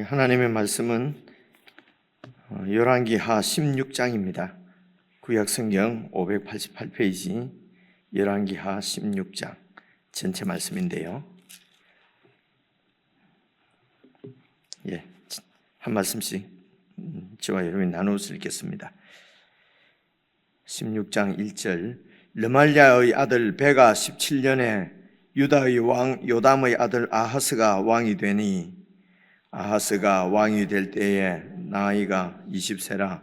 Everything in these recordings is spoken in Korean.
하나님의 말씀은 열왕기하 16장입니다. 구약성경 588페이지 열왕기하 16장 전체 말씀인데요. 한 말씀씩 저와 여러분이 나누어서 읽겠습니다. 16장 1절 르말랴의 아들 베가 17년에 유다의 왕 요담의 아들 아하스가 왕이 되니 아하스가 왕이 될 때에 나이가 20세라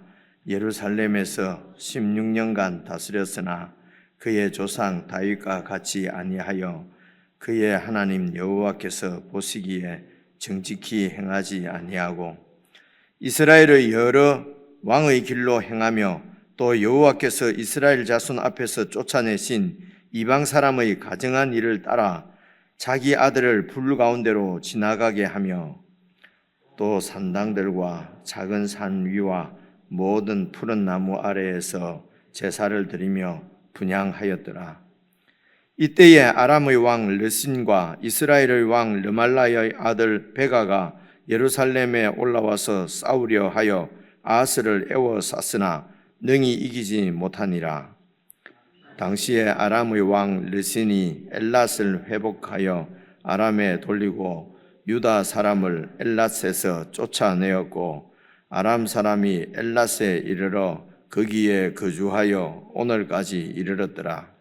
예루살렘에서 16년간 다스렸으나 그의 조상 다윗과 같이 아니하여 그의 하나님 여호와께서 보시기에 정직히 행하지 아니하고 이스라엘의 여러 왕의 길로 행하며 또 여호와께서 이스라엘 자손 앞에서 쫓아내신 이방 사람의 가증한 일을 따라 자기 아들을 불 가운데로 지나가게 하며 또 산당들과 작은 산 위와 모든 푸른 나무 아래에서 제사를 드리며 분향하였더라. 이때에 아람의 왕 르신과 이스라엘의 왕 르말라의 아들 베가가 예루살렘에 올라와서 싸우려 하여 아하스를 에워쌌으나 능히 이기지 못하니라. 당시에 아람의 왕 르신이 엘랏을 회복하여 아람에 돌리고 유다 사람을 엘랏에서 쫓아내었고 아람 사람이 엘랏에 이르러 거기에 거주하여 오늘까지 이르렀더라.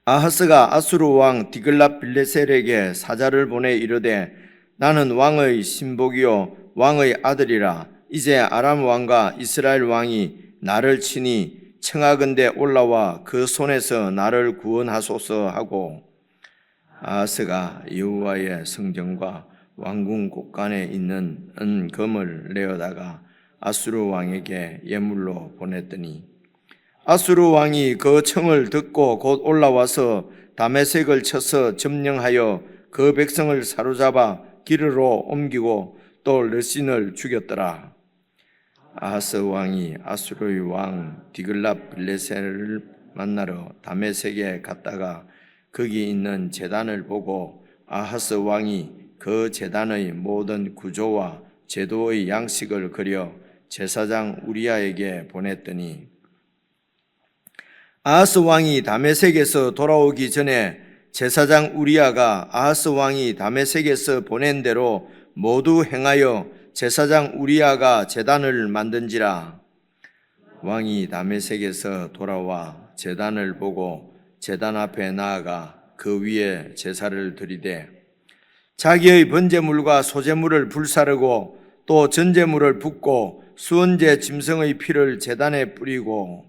아하스가 아수르 왕 디글랏 빌레셀에게 사자를 보내 이르되 나는 왕의 신복이요 왕의 아들이라. 이제 아람 왕과 이스라엘 왕이 나를 치니 청하건대 올라와 그 손에서 나를 구원하소서 하고 아하스가 여호와의 성전과 왕궁 곳간에 있는 은금을 내어다가 아수르 왕에게 예물로 보냈더니 아수르 왕이 그 청을 듣고 곧 올라와서 다메섹을 쳐서 점령하여 그 백성을 사로잡아 기르로 옮기고 또 르신을 죽였더라. 아하스 왕이 아수르의 왕 디글랏 빌레셀을 만나러 다메섹에 갔다가 거기 있는 제단을 보고 아하스 왕이 그 제단의 모든 구조와 제도의 양식을 그려 제사장 우리야에게 보냈더니 아하스 왕이 다메섹에서 돌아오기 전에 제사장 우리야가 아하스 왕이 다메섹에서 보낸 대로 모두 행하여 제사장 우리야가 제단을 만든지라. 왕이 다메섹에서 돌아와 제단을 보고 제단 앞에 나아가 그 위에 제사를 드리되 자기의 번제물과 소제물을 불사르고 또 전제물을 붓고 수언제 짐승의 피를 제단에 뿌리고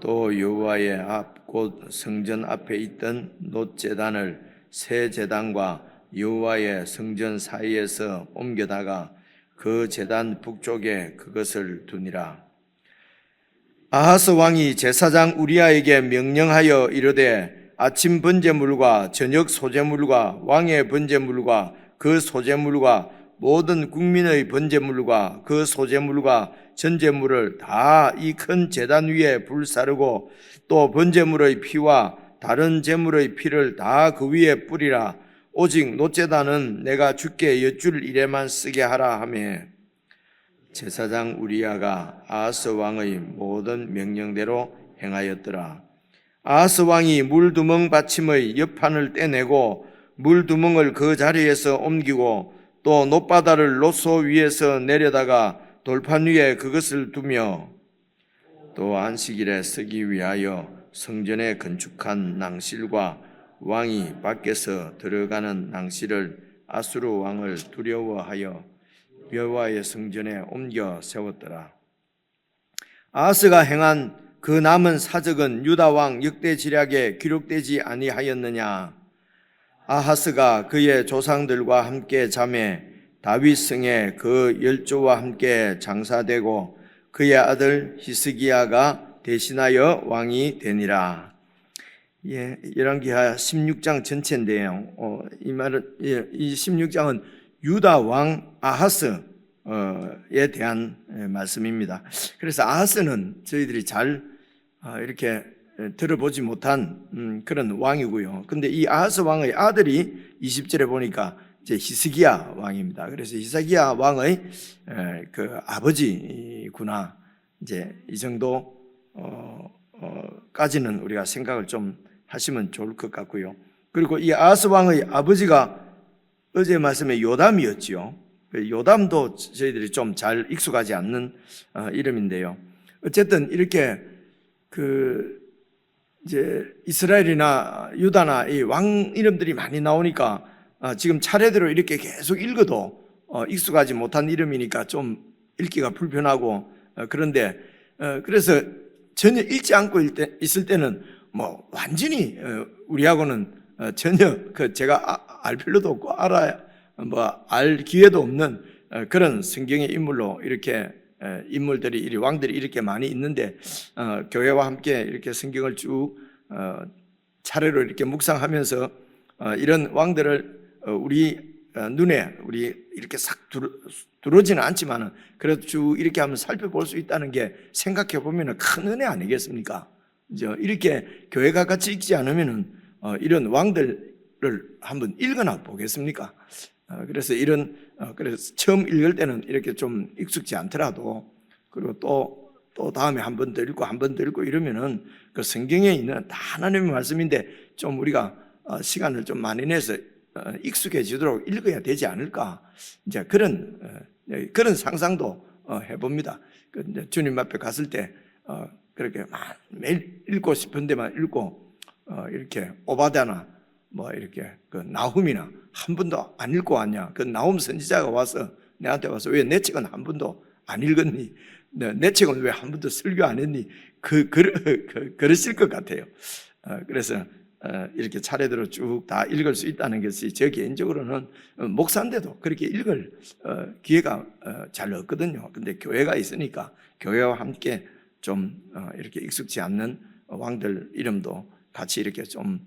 또 여호와의 앞 곧 성전 앞에 있던 놋제단을 새 제단과 여호와의 성전 사이에서 옮겨다가 그 제단 북쪽에 그것을 두니라. 아하스 왕이 제사장 우리야에게 명령하여 이르되 아침 번제물과 저녁 소제물과 왕의 번제물과 그 소제물과 모든 국민의 번제물과 그 소제물과 전제물을 다 이 큰 제단 위에 불사르고 또 번제물의 피와 다른 제물의 피를 다 그 위에 뿌리라. 오직 놋제단은 내가 주께 여쭐 일에만 쓰게 하라 하며 제사장 우리야가 아하스 왕의 모든 명령대로 행하였더라. 아하스 왕이 물두멍 받침의 옆판을 떼내고 물두멍을 그 자리에서 옮기고 또 놋바다를 놋소 위에서 내려다가 돌판 위에 그것을 두며 또 안식일에 쓰기 위하여 성전에 건축한 낭실과 왕이 밖에서 들어가는 낭실을 아수르 왕을 두려워하여 여호와의 성전에 옮겨 세웠더라. 아하스가 행한 그 남은 사적은 유다 왕 역대지략에 기록되지 아니하였느냐? 아하스가 그의 조상들과 함께 잠에 다윗 성에 그 열조와 함께 장사되고 그의 아들 히스기야가 대신하여 왕이 되니라. 열왕기하 16장 전체인데요. 이 16장은 유다 왕 아하스에 대한 말씀입니다. 그래서 아하스는 저희들이 잘 이렇게 들어보지 못한 그런 왕이고요. 근데 이 아하스 왕의 아들이 20절에 보니까 이제 히스기야 왕입니다. 그래서 히스기야 왕의 그 아버지구나. 이제 이 정도 까지는 우리가 생각을 좀 하시면 좋을 것 같고요. 그리고 이 아하스 왕의 아버지가 어제 말씀에 요담이었지요. 요담도 저희들이 좀 잘 익숙하지 않는 이름인데요. 어쨌든 이렇게 이제 이스라엘이나 유다나 이 왕 이름들이 많이 나오니까 지금 차례대로 이렇게 계속 읽어도 익숙하지 못한 이름이니까 좀 읽기가 불편하고 그런데 그래서 전혀 읽지 않고 있을 때는 뭐 완전히 우리하고는 전혀 제가 알 필요도 없고 알 기회도 없는 그런 성경의 인물로 이렇게 인물들이 왕들이 이렇게 많이 있는데 교회와 함께 이렇게 성경을 쭉 차례로 이렇게 묵상하면서 이런 왕들을 우리 눈에 우리 이렇게 싹 들어오지는 않지만은 그래도 쭉 이렇게 한번 살펴볼 수 있다는 게 생각해 보면은 큰 은혜 아니겠습니까? 이렇게 교회가 같이 읽지 않으면은 이런 왕들을 한번 읽어나 보겠습니까? 그래서 그래서 처음 읽을 때는 이렇게 좀 익숙지 않더라도 그리고 또 다음에 한 번 더 읽고 한 번 더 읽고 이러면은 그 성경에 있는 다 하나님의 말씀인데 좀 우리가 시간을 좀 많이 내서 익숙해지도록 읽어야 되지 않을까? 이제 그런 상상도 해봅니다. 주님 앞에 갔을 때 그렇게 매일 읽고 싶은 데만 읽고 이렇게 오바다나 뭐 이렇게 그 나훔이나 한 번도 안 읽고 왔냐? 그 나훔 선지자가 와서 내한테 와서 왜 내 책은 한 번도 안 읽었니? 내 책은 왜 한 번도 설교 안 했니? 그러실 것 같아요. 그래서 이렇게 차례대로 쭉 다 읽을 수 있다는 것이 저 개인적으로는 목사인데도 그렇게 읽을 기회가 잘 없거든요. 근데 교회가 있으니까 교회와 함께 좀 이렇게 익숙지 않는 왕들 이름도 같이 이렇게 좀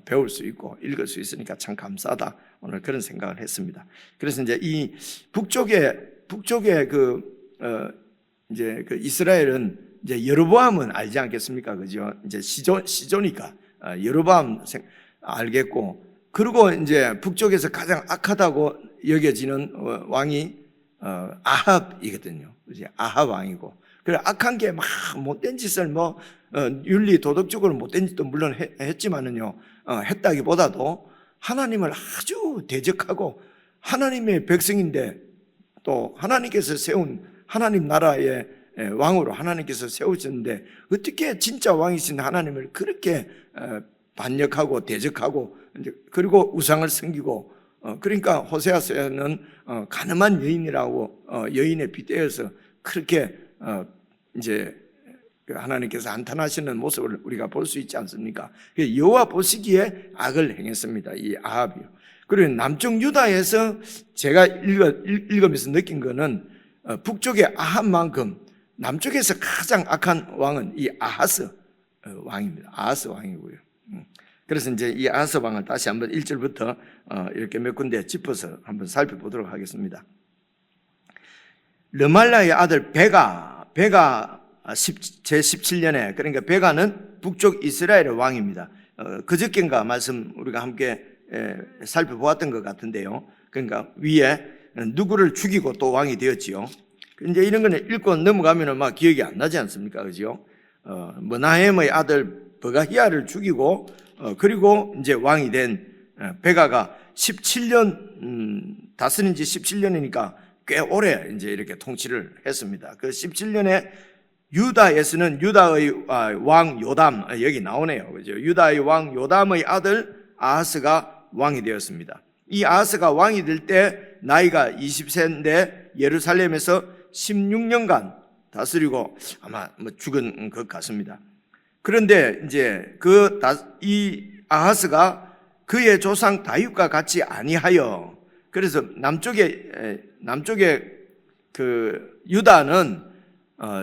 배울 수 있고 읽을 수 있으니까 참 감사하다. 오늘 그런 생각을 했습니다. 그래서 이제 이 북쪽에 이제 그 이스라엘은 이제 여로보암은 알지 않겠습니까? 그죠? 이제 시조니까 여로보암 알겠고, 그리고 이제 북쪽에서 가장 악하다고 여겨지는 왕이 아합이거든요. 그죠? 아합 왕이고. 그래 악한 게 막 못된 짓을 윤리 도덕적으로 못된 짓도 물론 했지만은요, 했다기보다도 하나님을 아주 대적하고 하나님의 백성인데 또 하나님께서 세운 하나님 나라의 왕으로 하나님께서 세우셨는데 어떻게 진짜 왕이신 하나님을 그렇게 반역하고 대적하고 그리고 우상을 섬기고 그러니까 호세아서는 가늠한 여인이라고 여인에 빗대어서 그렇게 이제 하나님께서 한탄하시는 모습을 우리가 볼 수 있지 않습니까? 여호와 보시기에 악을 행했습니다. 이 아합이요. 그리고 남쪽 유다에서 제가 읽으면서 느낀 거는 북쪽의 아합만큼 남쪽에서 가장 악한 왕은 이 아하스 왕입니다. 아하스 왕이고요. 그래서 이제 이 아하스 왕을 다시 한번 1절부터 이렇게 몇 군데 짚어서 한번 살펴보도록 하겠습니다. 르말라의 아들 베가 제17년에, 그러니까 베가는 북쪽 이스라엘의 왕입니다. 그저께인가 말씀 우리가 함께 살펴보았던 것 같은데요. 그러니까 위에 누구를 죽이고 또 왕이 되었지요. 이제 이런 거는 읽고 넘어가면은 막 기억이 안 나지 않습니까? 그죠? 머나헴의 아들 버가히야를 죽이고, 그리고 이제 왕이 된 베가가 17년, 다스린 지 17년이니까 꽤 오래 이제 이렇게 통치를 했습니다. 그 17년에 유다에서는 유다의 왕 요담, 여기 나오네요. 그죠? 유다의 왕 요담의 아들 아하스가 왕이 되었습니다. 이 아하스가 왕이 될 때 나이가 20세인데 예루살렘에서 16년간 다스리고 아마 죽은 것 같습니다. 그런데 이제 이 아하스가 그의 조상 다윗과 같이 아니하여, 그래서 남쪽에 그 유다는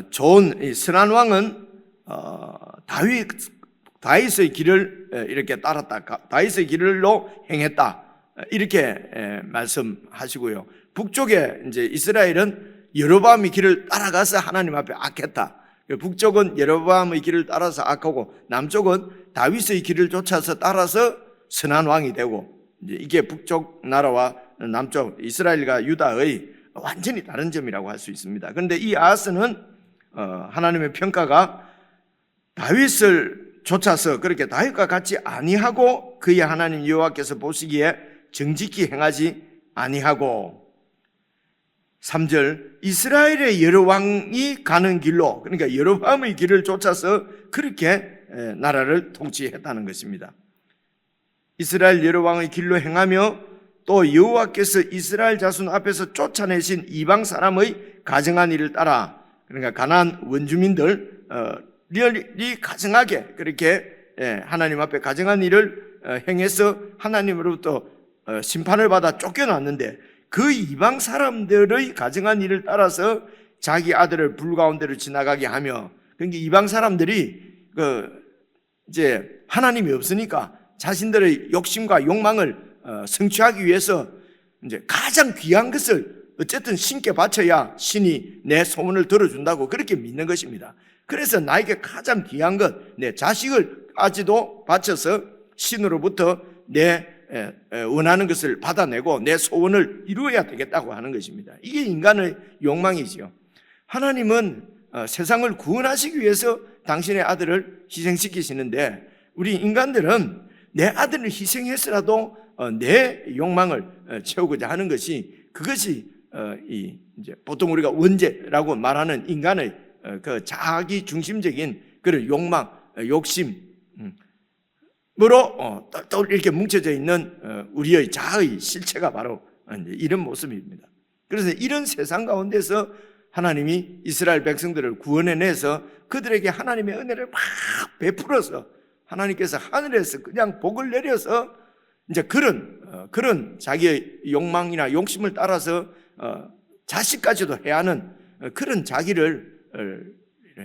좋은 선한 왕은 다윗의 길을 이렇게 따랐다. 다윗의 길로 행했다. 이렇게 말씀하시고요. 북쪽에 이제 이스라엘은 여로보암의 길을 따라가서 하나님 앞에 악했다. 북쪽은 여로보암의 길을 따라서 악하고 남쪽은 다윗의 길을 쫓아서 따라서 선한 왕이 되고, 이제 이게 북쪽 나라와 남쪽 이스라엘과 유다의 완전히 다른 점이라고 할 수 있습니다. 그런데 이 아하스는 하나님의 평가가 다윗을 쫓아서 그렇게 다윗과 같이 아니하고 그의 하나님 여호와께서 보시기에 정직히 행하지 아니하고, 3절 이스라엘의 여러 왕이 가는 길로, 그러니까 여로보암의 길을 쫓아서 그렇게 나라를 통치했다는 것입니다. 이스라엘 여러 왕의 길로 행하며 또 여호와께서 이스라엘 자손 앞에서 쫓아내신 이방 사람의 가증한 일을 따라, 그러니까 가나안 원주민들 이 가증하게 그렇게 하나님 앞에 가증한 일을 행해서 하나님으로부터 심판을 받아 쫓겨났는데, 그 이방 사람들의 가증한 일을 따라서 자기 아들을 불 가운데로 지나가게 하며, 그러니까 이방 사람들이 이제 하나님이 없으니까 자신들의 욕심과 욕망을 성취하기 위해서 이제 가장 귀한 것을 어쨌든 신께 바쳐야 신이 내 소원을 들어준다고 그렇게 믿는 것입니다. 그래서 나에게 가장 귀한 것, 내 자식을까지도 바쳐서 신으로부터 내 원하는 것을 받아내고 내 소원을 이루어야 되겠다고 하는 것입니다. 이게 인간의 욕망이지요. 하나님은 세상을 구원하시기 위해서 당신의 아들을 희생시키시는데, 우리 인간들은 내 아들을 희생해서라도 내 욕망을 채우고자 하는 것이, 그것이 이제 보통 우리가 원죄라고 말하는 인간의 그 자기 중심적인 그런 욕망, 욕심으로 똘똘 이렇게 뭉쳐져 있는 우리의 자아의 실체가 바로 이런 모습입니다. 그래서 이런 세상 가운데서 하나님이 이스라엘 백성들을 구원해내서 그들에게 하나님의 은혜를 막 베풀어서 하나님께서 하늘에서 그냥 복을 내려서 이제 그런 자기의 욕망이나 욕심을 따라서 자식까지도 해야 하는 그런 자기를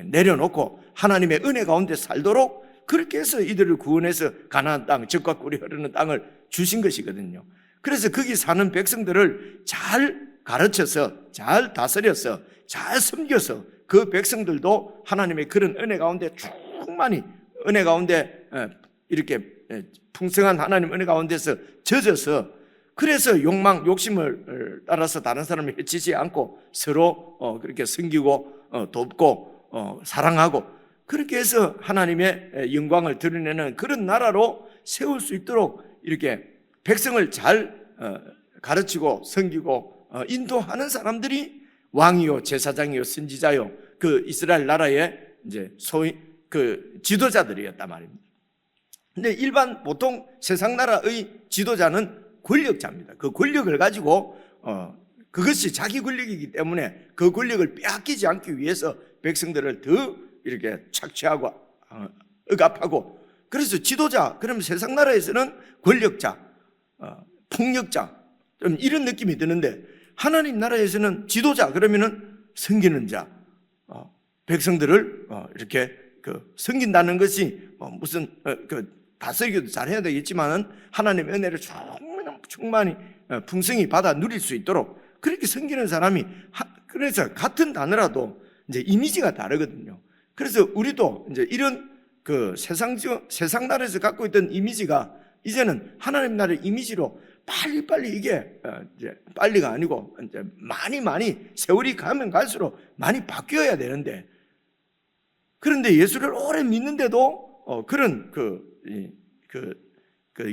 내려놓고 하나님의 은혜 가운데 살도록 그렇게 해서 이들을 구원해서 가나안 땅, 젖과 꿀이 흐르는 땅을 주신 것이거든요. 그래서 거기 사는 백성들을 잘 가르쳐서, 잘 다스려서, 잘 섬겨서 그 백성들도 하나님의 그런 은혜 가운데 충만히 은혜 가운데 이렇게 풍성한 하나님 은혜 가운데서 젖어서, 그래서 욕심을 따라서 다른 사람을 해치지 않고 서로 그렇게 섬기고 돕고 사랑하고, 그렇게 해서 하나님의 영광을 드러내는 그런 나라로 세울 수 있도록 이렇게 백성을 잘 가르치고 섬기고 인도하는 사람들이 왕이요, 제사장이요, 선지자요, 그 이스라엘 나라의 이제 소위 그 지도자들이었단 말입니다. 근데 일반 보통 세상 나라의 지도자는 권력자입니다. 그 권력을 가지고 그것이 자기 권력이기 때문에 그 권력을 빼앗기지 않기 위해서 백성들을 더 이렇게 착취하고 억압하고, 그래서 지도자, 그러면 세상 나라에서는 권력자, 폭력자, 좀 이런 느낌이 드는데, 하나님 나라에서는 지도자 그러면은 섬기는 자, 백성들을 이렇게 섬긴다는 것이 무슨 다스리기도 잘해야 되겠지만은 하나님의 은혜를 충만히 풍성히 받아 누릴 수 있도록 그렇게 섬기는 사람이, 그래서 같은 단어라도 이제 이미지가 다르거든요. 그래서 우리도 이제 이런 세상 나라에서 갖고 있던 이미지가 이제는 하나님 나라의 이미지로 빨리빨리 이게 이제 빨리가 아니고 이제 많이 세월이 가면 갈수록 많이 바뀌어야 되는데, 그런데 예수를 오래 믿는데도 그런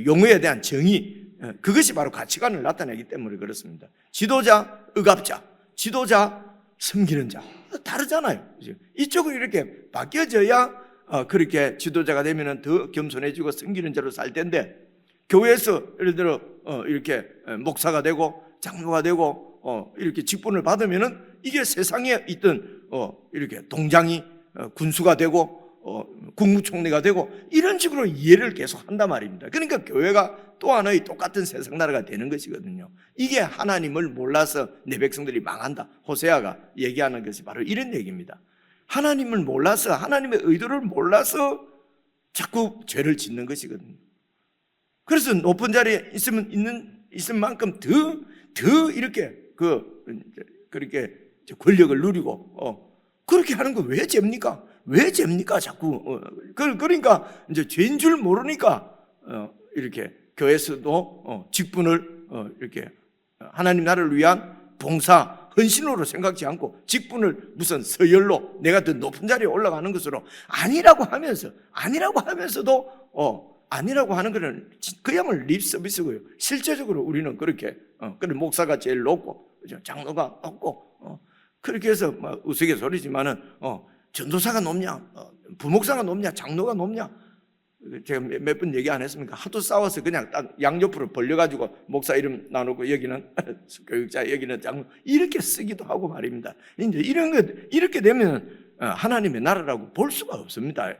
용어에 대한 정의, 그것이 바로 가치관을 나타내기 때문에 그렇습니다. 지도자, 억압자, 지도자, 섬기는 자, 다르잖아요. 이쪽은 이렇게 바뀌어져야 그렇게 지도자가 되면 더 겸손해지고 섬기는 자로 살 텐데, 교회에서 예를 들어 이렇게 목사가 되고 장로가 되고 이렇게 직분을 받으면은 이게 세상에 있던 이렇게 동장이 군수가 되고 국무총리가 되고 이런 식으로 이해를 계속 한단 말입니다. 그러니까 교회가 또 하나의 똑같은 세상 나라가 되는 것이거든요. 이게 하나님을 몰라서 내 백성들이 망한다, 호세아가 얘기하는 것이 바로 이런 얘기입니다. 하나님을 몰라서, 하나님의 의도를 몰라서 자꾸 죄를 짓는 것이거든요. 그래서 높은 자리에 있을 만큼 더 이렇게 그렇게 권력을 누리고 그렇게 하는 거 왜 죄입니까? 왜 죄입니까? 자꾸 그러니까 이제 죄인 줄 모르니까 이렇게 교회에서도 직분을 이렇게 하나님 나라를 위한 봉사, 헌신으로 생각지 않고 직분을 무슨 서열로 내가 더 높은 자리에 올라가는 것으로 아니라고 하면서도 아니라고 하는 것은 그야말로 립 서비스고요. 실제적으로 우리는 그렇게 그런 목사가 제일 높고 장로가 높고 그렇게 해서 막 우스갯소리지만은 전도사가 높냐, 부목사가 높냐, 장로가 높냐. 제가 몇 번 얘기 안 했습니까? 하도 싸워서 그냥 딱 양옆으로 벌려가지고 목사 이름 나누고 여기는 교육자, 여기는 장로 이렇게 쓰기도 하고 말입니다. 이제 이런 것 이렇게 되면 하나님의 나라라고 볼 수가 없습니다.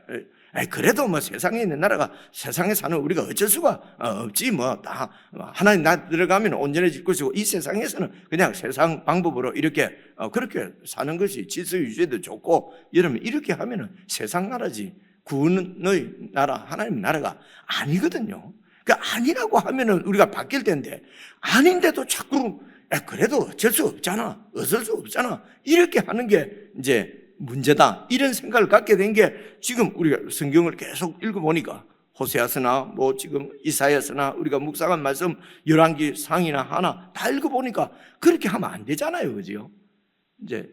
그래도 뭐 세상에 있는 나라가 세상에 사는 우리가 어쩔 수가 없지 뭐 다 하나님 나라 들어가면 온전해질 것이고 이 세상에서는 그냥 세상 방법으로 이렇게 그렇게 사는 것이 질서 유지에도 좋고 여러분 이렇게 하면은 세상 나라지 구원의 나라 하나님 나라가 아니거든요. 그러니까 아니라고 하면은 우리가 바뀔 텐데 아닌데도 자꾸 그래도 어쩔 수 없잖아, 어쩔 수 없잖아 이렇게 하는 게 이제 문제다 이런 생각을 갖게 된 게 지금 우리가 성경을 계속 읽어보니까 호세아서나 뭐 지금 이사야서나 우리가 묵상한 말씀 열왕기 상이나 하나 다 읽어보니까 그렇게 하면 안 되잖아요, 그죠? 이제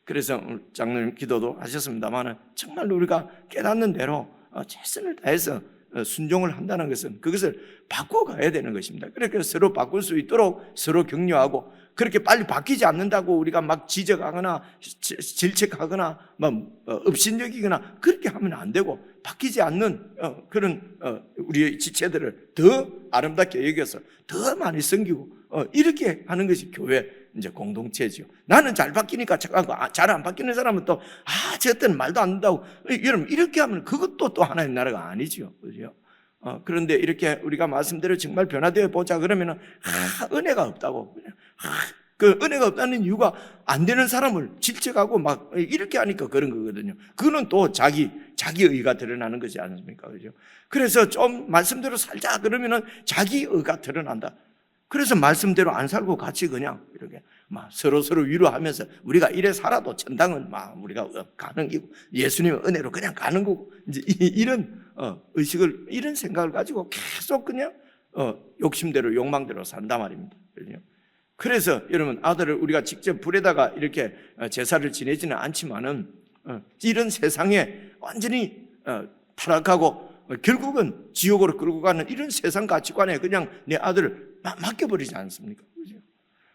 그래서 장로님 기도도 하셨습니다만 정말로 우리가 깨닫는 대로 최선을 다해서 순종을 한다는 것은 그것을 바꿔가야 되는 것입니다. 그렇게 서로 바꿀 수 있도록 서로 격려하고 그렇게 빨리 바뀌지 않는다고 우리가 막 지적하거나 질책하거나 막 업신여기거나 그렇게 하면 안 되고 바뀌지 않는 그런 우리의 지체들을 더 아름답게 여겨서 더 많이 섬기고 이렇게 하는 것이 교회 이제 공동체죠. 나는 잘 바뀌니까 잘 안 바뀌는 사람은 또 저때는 말도 안 된다고 여러분 이렇게 하면 그것도 또 하나님 나라가 아니죠, 그죠? 그런데 이렇게 우리가 말씀대로 정말 변화되어 보자 그러면은 은혜가 없다고 그 은혜가 없다는 이유가 안 되는 사람을 질책하고 막 이렇게 하니까 그런 거거든요. 그거는 또 자기 의가 드러나는 것이 아닙니까, 그죠? 그래서 좀 말씀대로 살자 그러면은 자기 의가 드러난다. 그래서 말씀대로 안 살고 같이 그냥 이렇게 막 서로 위로하면서 우리가 이래 살아도 천당은 막 우리가 가는 기고 예수님의 은혜로 그냥 가는 거고 이제 이런 의식을 이런 생각을 가지고 계속 그냥 욕심대로 욕망대로 산단 말입니다. 그래서 여러분 아들을 우리가 직접 불에다가 이렇게 제사를 지내지는 않지만은 이런 세상에 완전히 타락하고 결국은 지옥으로 끌고 가는 이런 세상 가치관에 그냥 내 아들을 맡겨버리지 않습니까? 그죠?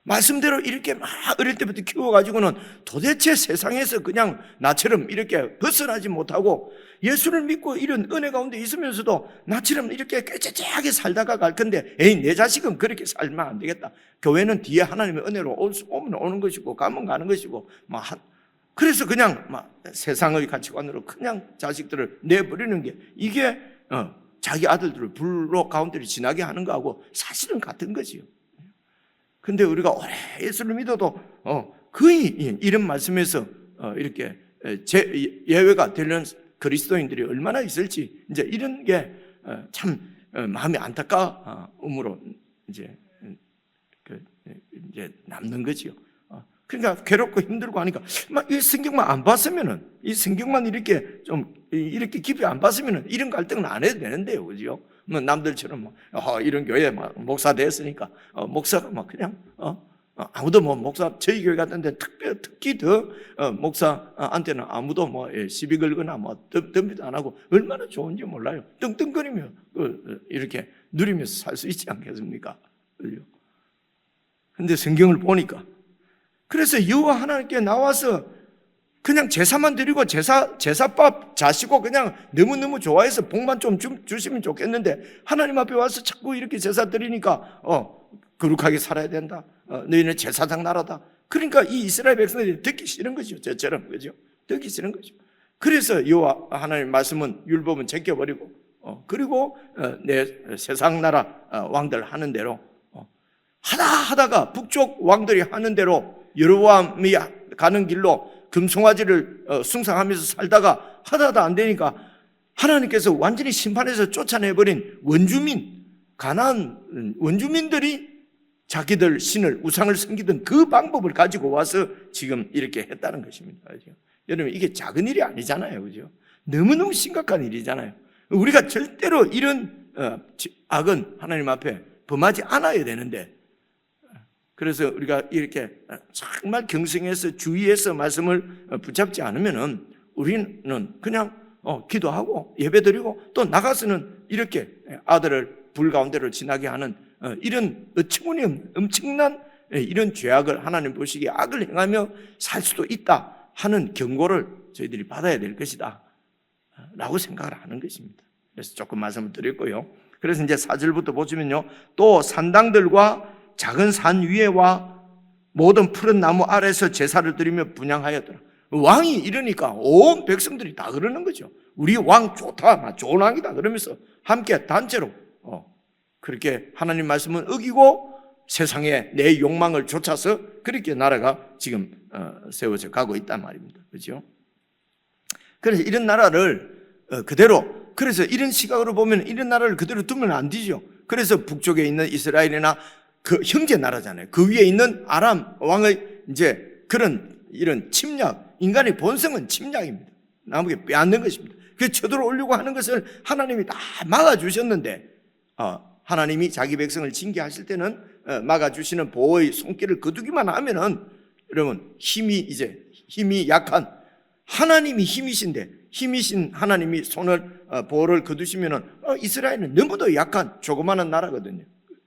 말씀대로 이렇게 막 어릴 때부터 키워가지고는 도대체 세상에서 그냥 나처럼 이렇게 벗어나지 못하고 예수를 믿고 이런 은혜 가운데 있으면서도 나처럼 이렇게 깨끗하게 살다가 갈 건데 내 자식은 그렇게 살면 안 되겠다. 교회는 뒤에 하나님의 은혜로 오면 오는 것이고 가면 가는 것이고 그래서 그냥 막 세상의 가치관으로 그냥 자식들을 내버리는 게 이게 자기 아들들을 불로 가운데를 지나게 하는 거하고 사실은 같은 거지요. 근데 우리가 오래 예수를 믿어도 거의 이런 말씀에서 이렇게 예외가 되는 그리스도인들이 얼마나 있을지 이제 이런 게 참 마음이 안타까움으로 이제 남는 거지요. 그러니까 괴롭고 힘들고 하니까 막 이 성경만 안 봤으면은 이 성경만 이렇게 좀 이렇게 깊이 안 봤으면은 이런 갈등은 안 해도 되는데요, 그죠? 뭐 남들처럼 이런 교회 막 목사 됐으니까 목사가 막 그냥 아무도 뭐 목사 저희 교회 같은데 특히 더 목사한테는 아무도 뭐 시비 걸거나 뭐 덤비도 안 하고 얼마나 좋은지 몰라요. 떵떵거리며 이렇게 누리면서 살 수 있지 않겠습니까? 그죠? 근데 성경을 보니까 그래서 여호와 하나님께 나와서 그냥 제사만 드리고 제사밥 자시고 그냥 너무너무 좋아해서 복만 좀 주시면 좋겠는데 하나님 앞에 와서 자꾸 이렇게 제사 드리니까 거룩하게 살아야 된다. 너희는 제사장 나라다. 그러니까 이 이스라엘 백성들이 듣기 싫은 거죠. 저처럼, 그죠? 듣기 싫은 거죠. 그래서 여호와 하나님 말씀은 율법은 제껴버리고 그리고 내 세상 나라 왕들 하는 대로 하다가 북쪽 왕들이 하는 대로 여로보암이 가는 길로 금송아지를 숭상하면서 살다가 하다도 안 되니까 하나님께서 완전히 심판해서 쫓아내버린 가나안 원주민들이 자기들 신을 우상을 섬기던 그 방법을 가지고 와서 지금 이렇게 했다는 것입니다. 그죠? 여러분 이게 작은 일이 아니잖아요, 그죠? 너무너무 심각한 일이잖아요. 우리가 절대로 이런 악은 하나님 앞에 범하지 않아야 되는데 그래서 우리가 이렇게 정말 경성해서 주의해서 말씀을 붙잡지 않으면은 우리는 그냥 기도하고 예배드리고 또 나가서는 이렇게 아들을 불 가운데로 지나게 하는 이런 엄청난 이런 죄악을 하나님 보시기에 악을 행하며 살 수도 있다 하는 경고를 저희들이 받아야 될 것이다 라고 생각을 하는 것입니다. 그래서 조금 말씀을 드렸고요. 그래서 이제 4절부터 보시면요, 또 산당들과 작은 산 위에와 모든 푸른 나무 아래서 제사를 드리며 분향하였더라. 왕이 이러니까 온 백성들이 다 그러는 거죠. 우리 왕 좋다, 좋은 왕이다 그러면서 함께 단체로 그렇게 하나님 말씀은 어기고 세상에 내 욕망을 좇아서 그렇게 나라가 지금 세워져 가고 있단 말입니다. 그렇죠? 그래서 이런 나라를 그대로, 그래서 이런 시각으로 보면 이런 나라를 그대로 두면 안 되죠. 그래서 북쪽에 있는 이스라엘이나 그 형제 나라잖아요. 그 위에 있는 아람 왕의 이제 그런 이런 침략, 인간의 본성은 침략입니다. 남에게 빼앗는 것입니다. 그 쳐들어오려고 하는 것을 하나님이 다 막아주셨는데 하나님이 자기 백성을 징계하실 때는 막아주시는 보호의 손길을 거두기만 하면은 여러분 힘이 약한 하나님이 힘이신 하나님이 손을 보호를 거두시면은 이스라엘은 너무도 약한 조그마한 나라거든요.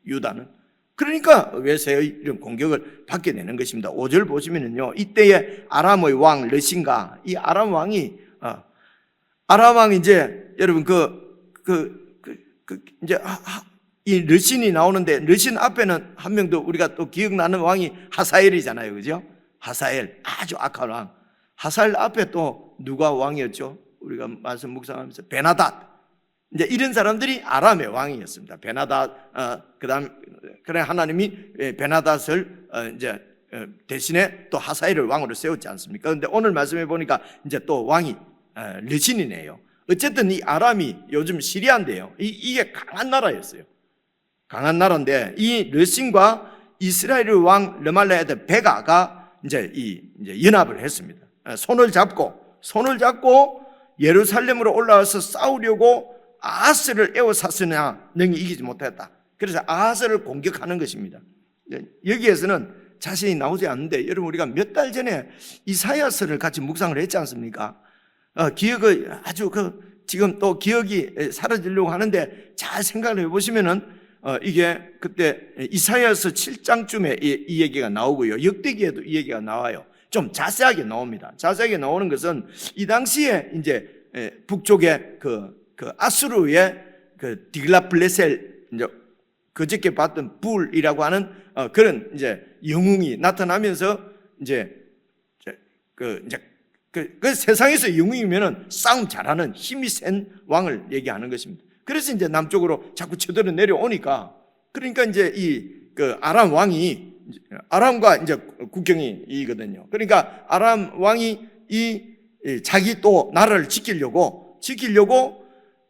유다는. 그러니까 외세의 이런 공격을 받게 되는 것입니다. 5절 보시면은요, 이때에 아람의 왕 르신가, 이 아람 왕이 이제 여러분 이제 이 르신이 나오는데 르신 앞에는 한 명 더 우리가 또 기억나는 왕이 하사엘이잖아요, 그죠? 하사엘, 아주 악한 왕. 하사엘 앞에 또 누가 왕이었죠? 우리가 말씀 묵상하면서 베나닷. 이제 이런 사람들이 아람의 왕이었습니다. 베나닷, 그래 하나님이 베나닷을 이제 대신에 또 하사엘을 왕으로 세웠지 않습니까? 그런데 오늘 말씀해 보니까 이제 또 왕이 르신이네요. 어쨌든 이 아람이 요즘 시리아인데요. 이게 강한 나라였어요. 강한 나라인데 이 르신과 이스라엘 왕 르말레드 베가가 이제 연합을 했습니다. 손을 잡고 예루살렘으로 올라와서 싸우려고 아하스를 에워쌌으나 능히 이기지 못했다. 그래서 아하스를 공격하는 것입니다. 여기에서는 자세히 나오지 않는데 여러분 우리가 몇 달 전에 이사야서를 같이 묵상을 했지 않습니까? 기억을 아주 지금 또 기억이 사라지려고 하는데 잘 생각을 해보시면은 이게 그때 이사야서 7장쯤에 이 얘기가 나오고요. 역대기에도 이 얘기가 나와요. 좀 자세하게 나옵니다. 자세하게 나오는 것은 이 당시에 이제 북쪽에 그 아수르의 그 디글라플레셀 이제 그저께 봤던 불이라고 하는 그런 이제 영웅이 나타나면서 그 세상에서 영웅이면은 싸움 잘하는 힘이 센 왕을 얘기하는 것입니다. 그래서 이제 남쪽으로 자꾸 쳐들어 내려오니까 그러니까 이제 그 아람 왕이 아람과 이제 국경이거든요. 그러니까 아람 왕이 자기 또 나라를 지키려고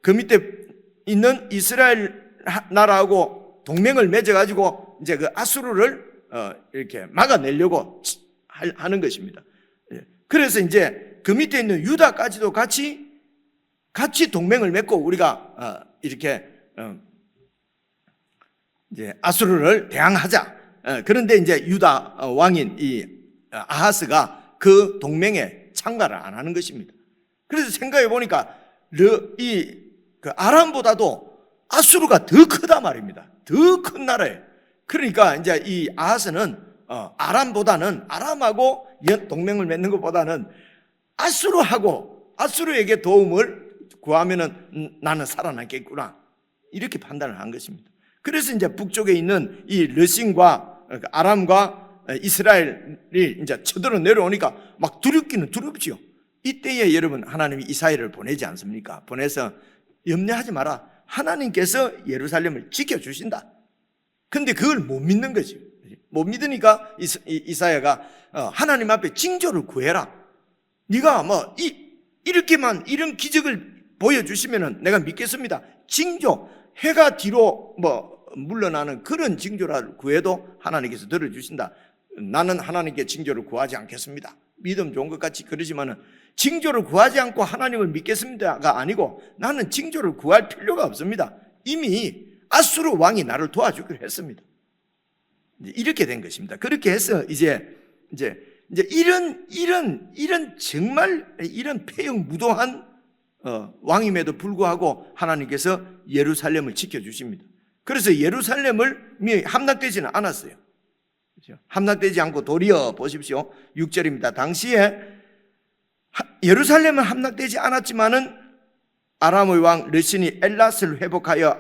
그 밑에 있는 이스라엘 나라하고 동맹을 맺어가지고 이제 그 아수르를 이렇게 막아내려고 하는 것입니다. 그래서 이제 그 밑에 있는 유다까지도 같이 동맹을 맺고 우리가 이렇게 이제 아수르를 대항하자. 그런데 이제 유다 왕인 이 아하스가 그 동맹에 참가를 안 하는 것입니다. 그래서 생각해 보니까 그 아람보다도 아수르가 더 크다 말입니다. 더 큰 나라예요. 그러니까 이제 이 아하스는 아람하고 동맹을 맺는 것보다는 아수르에게 도움을 구하면은 나는 살아남겠구나. 이렇게 판단을 한 것입니다. 그래서 이제 북쪽에 있는 이 르신과 아람과 이스라엘이 이제 쳐들어 내려오니까 막 두렵기는 두렵지요. 이때에 여러분 하나님이 이사야를 보내지 않습니까? 보내서 염려하지 마라. 하나님께서 예루살렘을 지켜주신다. 근데 그걸 못 믿는 거지. 못 믿으니까 이사야가 하나님 앞에 징조를 구해라. 네가 뭐 이렇게만 이런 기적을 보여주시면은 내가 믿겠습니다. 징조, 해가 뒤로 물러나는 그런 징조를 구해도 하나님께서 들어주신다. 나는 하나님께 징조를 구하지 않겠습니다. 믿음 좋은 것 같이 그러지만은 징조를 구하지 않고 하나님을 믿겠습니다가 아니고 나는 징조를 구할 필요가 없습니다. 이미 아수르 왕이 나를 도와주기로 했습니다. 이렇게 된 것입니다. 그렇게 해서 이제 이런 정말 이런 폐역무도한 왕임에도 불구하고 하나님께서 예루살렘을 지켜주십니다. 그래서 예루살렘을 함락되지는 않았어요. 그렇죠? 함락되지 않고 도리어 보십시오. 6절입니다. 당시에 예루살렘은 함락되지 않았지만은 아람의 왕 르신이 엘랏을 회복하여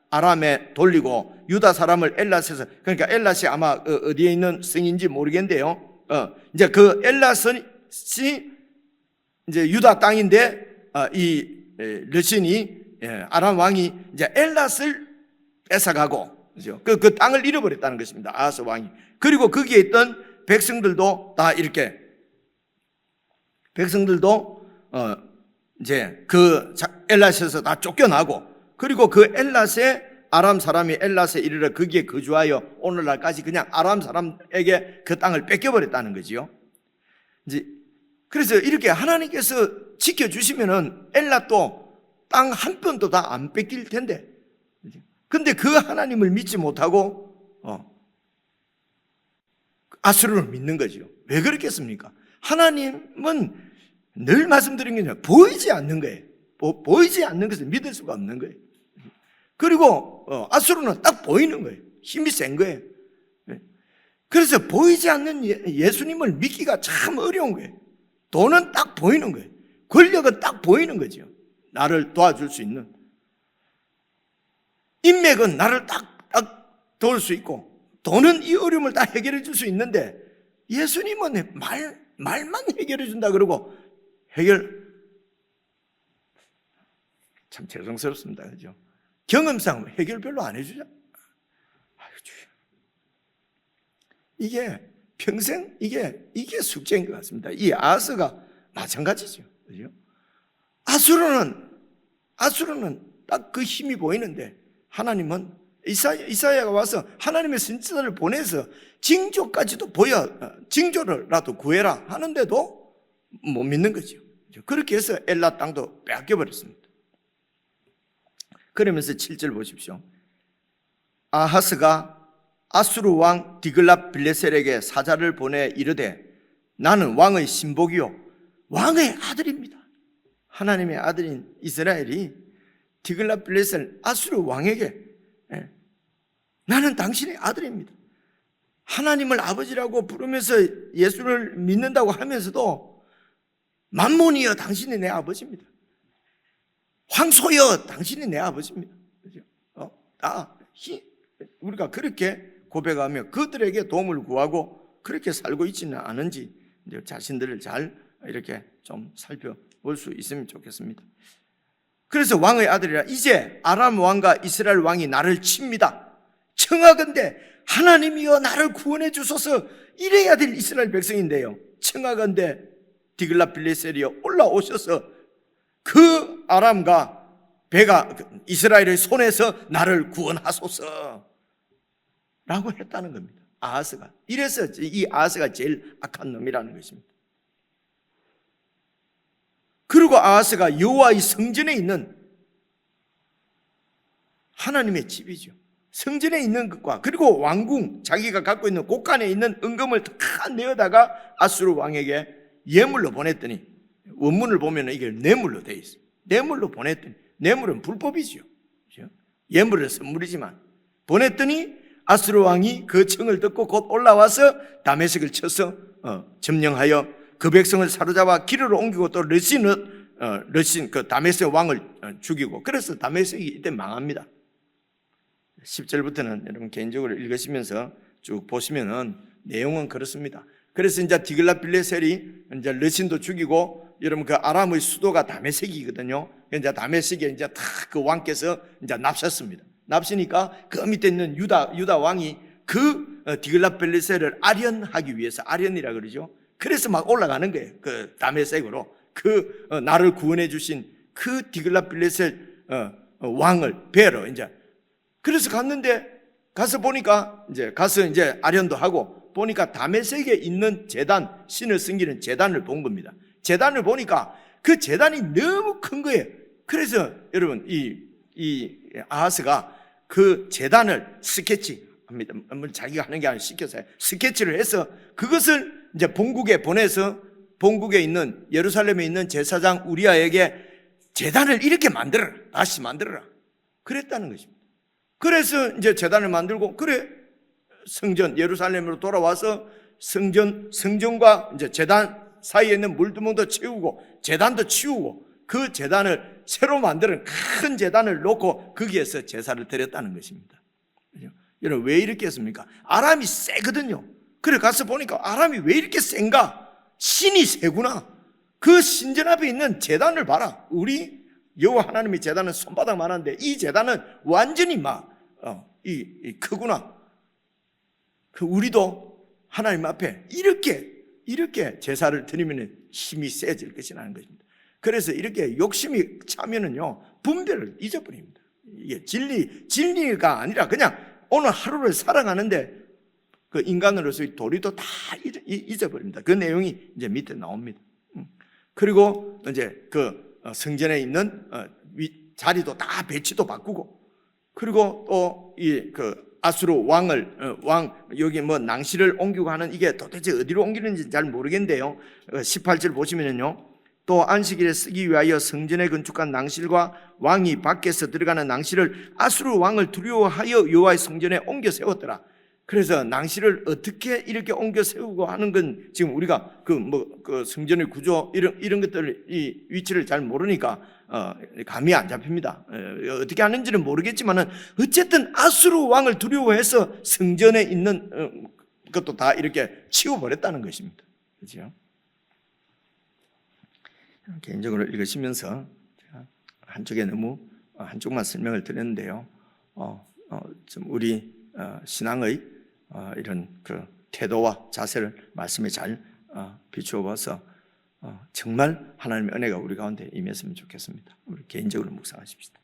아람에 돌리고 유다 사람을 엘랏에서, 그러니까 엘랏이 아마 어디에 있는 성인지 모르겠는데요. 이제 그 엘랏이 이제 유다 땅인데 이 르신이 아람 왕이 이제 엘랏을 뺏어가고, 그죠? 그 땅을 잃어버렸다는 것입니다. 아하스 왕이. 그리고 거기에 있던 백성들도 다 이렇게 이제 그 엘랏에서 다 쫓겨나고, 그리고 그 엘랏에 아람 사람이 엘랏에 이르러 거기에 거주하여 오늘날까지 그냥 아람 사람에게 그 땅을 뺏겨버렸다는 거지요. 이제 그래서 이렇게 하나님께서 지켜주시면은 엘랏도 땅 한 편도 다 안 뺏길 텐데, 근데 그 하나님을 믿지 못하고 아수르를 믿는 거죠. 왜 그렇겠습니까? 하나님은 늘 말씀드린 게 보이지 않는 거예요. 보이지 않는 것을 믿을 수가 없는 거예요. 그리고 아수르는 딱 보이는 거예요. 힘이 센 거예요. 그래서 보이지 않는 예수님을 믿기가 참 어려운 거예요. 돈은 딱 보이는 거예요. 권력은 딱 보이는 거죠. 나를 도와줄 수 있는. 인맥은 나를 딱 도울 수 있고, 돈은 이 어려움을 다 해결해 줄 수 있는데, 예수님은 말만 해결해 준다 그러고 참 죄송스럽습니다. 그죠? 경험상 해결 별로 안 해주잖아. 이게 평생 이게 숙제인 것 같습니다. 이 아하스가 마찬가지죠. 그죠? 아수르는 딱 그 힘이 보이는데, 하나님은 이사야가 와서 하나님의 선지자를 보내서 징조까지도 징조를라도 구해라 하는데도 못 믿는 거죠. 그렇게 해서 엘라 땅도 뺏겨버렸습니다. 그러면서 7절 보십시오. 아하스가 아수르 왕 디글랏빌레셀에게 사자를 보내 이르되, 나는 왕의 신복이요 왕의 아들입니다. 하나님의 아들인 이스라엘이 디글랏빌레셀 아수르 왕에게, 나는 당신의 아들입니다. 하나님을 아버지라고 부르면서 예수를 믿는다고 하면서도, 만몬이여 당신이 내 아버지입니다. 황소여 당신이 내 아버지입니다. 우리가 그렇게 고백하며 그들에게 도움을 구하고 그렇게 살고 있지는 않은지 자신들을 잘 이렇게 좀 살펴볼 수 있으면 좋겠습니다. 그래서 왕의 아들이라, 이제 아람 왕과 이스라엘 왕이 나를 칩니다. 청하건대 하나님이여 나를 구원해 주소서. 이래야 될 이스라엘 백성인데요, 청하건대 디글랏빌레셀이여 올라오셔서 그 아람과 배가 이스라엘의 손에서 나를 구원하소서 라고 했다는 겁니다. 아하스가. 이래서 이 아하스가 제일 악한 놈이라는 것입니다. 그리고 아하스가 여호와의 성전에 있는, 하나님의 집이죠, 성전에 있는 것과 그리고 왕궁, 자기가 갖고 있는 곳간에 있는 은금을 다 내어다가 아수르 왕에게 예물로 보냈더니, 원문을 보면 이게 뇌물로 되어 있어요. 뇌물로 보냈더니, 뇌물은 불법이죠. 그렇죠? 예물은 선물이지만 보냈더니 아수르 왕이 그 청을 듣고 곧 올라와서 다메섹을 쳐서 점령하여 그 백성을 사로잡아 기르러 옮기고, 또 르신 그 다메섹 왕을 죽이고, 그래서 다메섹이 이때 망합니다. 10절부터는 여러분 개인적으로 읽으시면서 쭉 보시면은 내용은 그렇습니다. 그래서 이제 디글랏빌레셀이 이제 르신도 죽이고, 여러분 그 아람의 수도가 다메섹이거든요. 이제 다메섹에 이제 다 그 왕께서 이제 납셨습니다. 납시니까 그 밑에 있는 유다 왕이 그 디글랏빌레셀을 아련하기 위해서, 아련이라 그러죠. 그래서 막 올라가는 거예요. 그 다메섹으로 그 나를 구원해 주신 그 디글랏빌레셀 왕을 뵈러 이제. 그래서 가서 보니까 이제 아련도 하고 보니까 다메섹에 있는 제단, 신을 섬기는 제단을 본 겁니다. 제단을 보니까 그 제단이 너무 큰 거예요. 그래서 여러분 이 아하스가 그 제단을 스케치 합니다. 자기가 하는 게 아니라 시켜서 스케치를 해서 그것을 이제 본국에 보내서 본국에 있는 예루살렘에 있는 제사장 우리아에게 제단을 이렇게 만들어라, 다시 만들어라 그랬다는 것입니다. 그래서 이제 제단을 만들고 그래 성전 예루살렘으로 돌아와서 성전과 이제 제단 사이에 있는 물두멍도 치우고 제단도 치우고 그 제단을 새로 만드는 큰 제단을 놓고 거기에서 제사를 드렸다는 것입니다. 여러분 왜 이렇게 했습니까? 아람이 세거든요. 그래 가서 보니까 아람이 왜 이렇게 센가? 신이 세구나. 그 신전 앞에 있는 제단을 봐라. 우리 여호와 하나님의 제단은 손바닥만한데 이 제단은 완전히 이 크구나. 그 우리도 하나님 앞에 이렇게 제사를 드리면 힘이 세질 것이라는 것입니다. 그래서 이렇게 욕심이 차면은요 분별을 잊어버립니다. 이게 진리가 아니라 그냥 오늘 하루를 살아가는데 그 인간으로서의 도리도 다 잊어버립니다. 그 내용이 이제 밑에 나옵니다. 그리고 이제 그 성전에 있는 자리도 다 배치도 바꾸고 그리고 또 이 그 아수르 왕 여기 뭐 낭시를 옮기고 하는 이게 도대체 어디로 옮기는지 잘 모르겠는데요. 18절 보시면은요. 또 안식일에 쓰기 위하여 성전에 건축한 낭실과 왕이 밖에서 들어가는 낭실을 아수르 왕을 두려워하여 여호와의 성전에 옮겨 세웠더라. 그래서 낭실을 어떻게 이렇게 옮겨 세우고 하는 건 지금 우리가 그 성전의 구조 이런 것들 이 위치를 잘 모르니까 감이 안 잡힙니다. 어떻게 하는지는 모르겠지만은 어쨌든 아수르 왕을 두려워해서 성전에 있는 것도 다 이렇게 치워버렸다는 것입니다. 그렇죠? 개인적으로 읽으시면서 제가 한쪽만 설명을 드렸는데요. 좀 우리 신앙의 이런 그 태도와 자세를 말씀에 잘 비추어 봐서 정말 하나님의 은혜가 우리 가운데 임했으면 좋겠습니다. 우리 개인적으로 묵상하십시다.